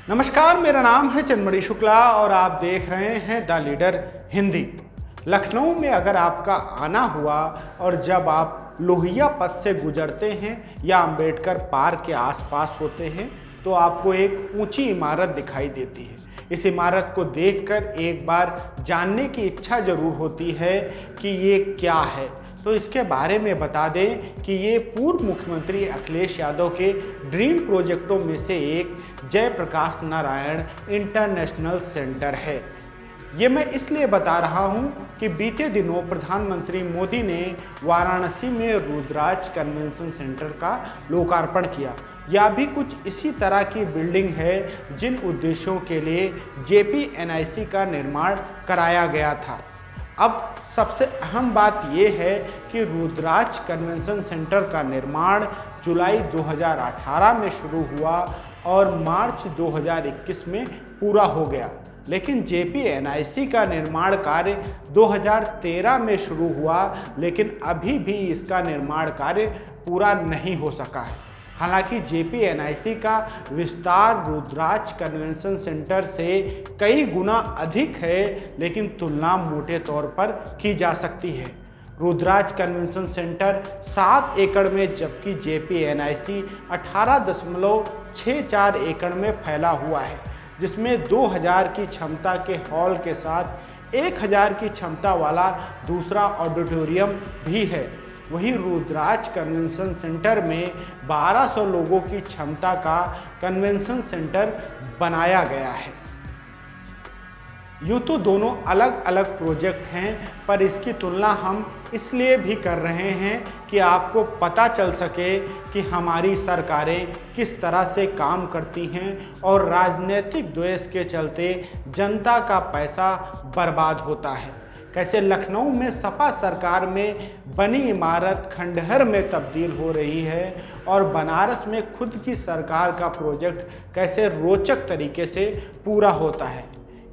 नमस्कार, मेरा नाम है चंद्रमणि शुक्ला और आप देख रहे हैं द लीडर हिंदी। लखनऊ में अगर आपका आना हुआ और जब आप लोहिया पथ से गुजरते हैं या अंबेडकर पार्क के आसपास होते हैं तो आपको एक ऊंची इमारत दिखाई देती है। इस इमारत को देखकर एक बार जानने की इच्छा जरूर होती है कि ये क्या है। तो इसके बारे में बता दें कि ये पूर्व मुख्यमंत्री अखिलेश यादव के ड्रीम प्रोजेक्टों में से एक जयप्रकाश नारायण इंटरनेशनल सेंटर है। ये मैं इसलिए बता रहा हूँ कि बीते दिनों प्रधानमंत्री मोदी ने वाराणसी में रुद्राज कन्वेंशन सेंटर का लोकार्पण किया। यह भी कुछ इसी तरह की बिल्डिंग है जिन उद्देश्यों के लिए JPNIC का निर्माण कराया गया था। अब सबसे अहम बात यह है कि रुद्राज कन्वेंशन सेंटर का निर्माण जुलाई 2018 में शुरू हुआ और मार्च 2021 में पूरा हो गया, लेकिन JPNIC का निर्माण कार्य 2013 में शुरू हुआ, लेकिन अभी भी इसका निर्माण कार्य पूरा नहीं हो सका है। हालांकि JPNIC का विस्तार रुद्राज कन्वेंशन सेंटर से कई गुना अधिक है, लेकिन तुलना मोटे तौर पर की जा सकती है। रुद्राज कन्वेंशन सेंटर 7 एकड़ में जबकि JPNIC 18.64 एकड़ में फैला हुआ है, जिसमें 2000 की क्षमता के हॉल के साथ 1000 की क्षमता वाला दूसरा ऑडिटोरियम भी है। वहीं रुद्राज कन्वेंशन सेंटर में 1200 लोगों की क्षमता का कन्वेंशन सेंटर बनाया गया है। यूँ तो दोनों अलग अलग प्रोजेक्ट हैं, पर इसकी तुलना हम इसलिए भी कर रहे हैं कि आपको पता चल सके कि हमारी सरकारें किस तरह से काम करती हैं और राजनीतिक द्वेष के चलते जनता का पैसा बर्बाद होता है। कैसे लखनऊ में सपा सरकार में बनी इमारत खंडहर में तब्दील हो रही है और बनारस में खुद की सरकार का प्रोजेक्ट कैसे रोचक तरीके से पूरा होता है।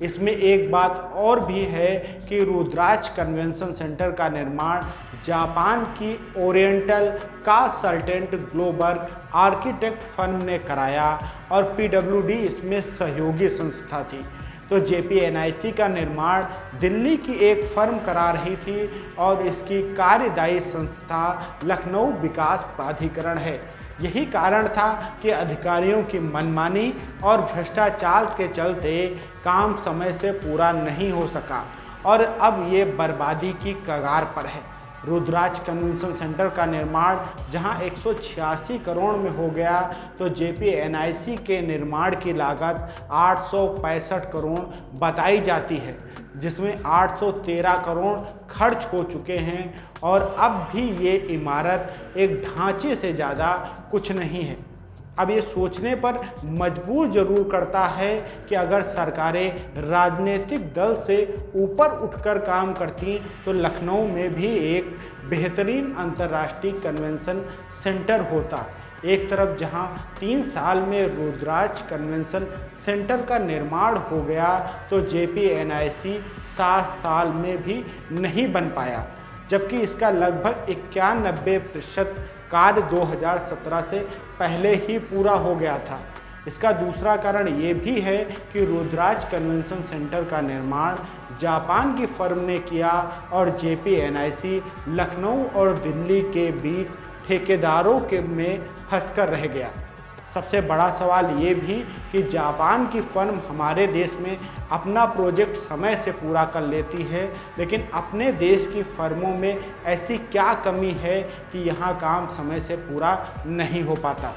इसमें एक बात और भी है कि रुद्राज कन्वेंशन सेंटर का निर्माण जापान की oriental consultant global architect firm ने कराया और PWD इसमें सहयोगी संस्था थी। तो JPNIC का निर्माण दिल्ली की एक फर्म करा रही थी और इसकी कार्यदायी संस्था लखनऊ विकास प्राधिकरण है। यही कारण था कि अधिकारियों की मनमानी और भ्रष्टाचार के चलते काम समय से पूरा नहीं हो सका और अब ये बर्बादी की कगार पर है। रुद्राज कन्वेंशन सेंटर का निर्माण जहां 186 करोड़ में हो गया, तो JPNIC के निर्माण की लागत 865 करोड़ बताई जाती है, जिसमें 813 करोड़ खर्च हो चुके हैं और अब भी ये इमारत एक ढांचे से ज़्यादा कुछ नहीं है। अब ये सोचने पर मजबूर जरूर करता है कि अगर सरकारें राजनीतिक दल से ऊपर उठकर काम करती तो लखनऊ में भी एक बेहतरीन अंतर्राष्ट्रीय कन्वेंशन सेंटर होता। एक तरफ जहां 3 साल में रुद्राज कन्वेंशन सेंटर का निर्माण हो गया, तो JPNIC 7 साल में भी नहीं बन पाया, जबकि इसका लगभग 91% कार्य 2017 से पहले ही पूरा हो गया था। इसका दूसरा कारण ये भी है कि रुद्राज कन्वेंशन सेंटर का निर्माण जापान की फर्म ने किया और JPNIC लखनऊ और दिल्ली के बीच ठेकेदारों के में फंसकर रह गया। सबसे बड़ा सवाल ये भी कि जापान की फर्म हमारे देश में अपना प्रोजेक्ट समय से पूरा कर लेती है, लेकिन अपने देश की फर्मों में ऐसी क्या कमी है कि यहाँ काम समय से पूरा नहीं हो पाता।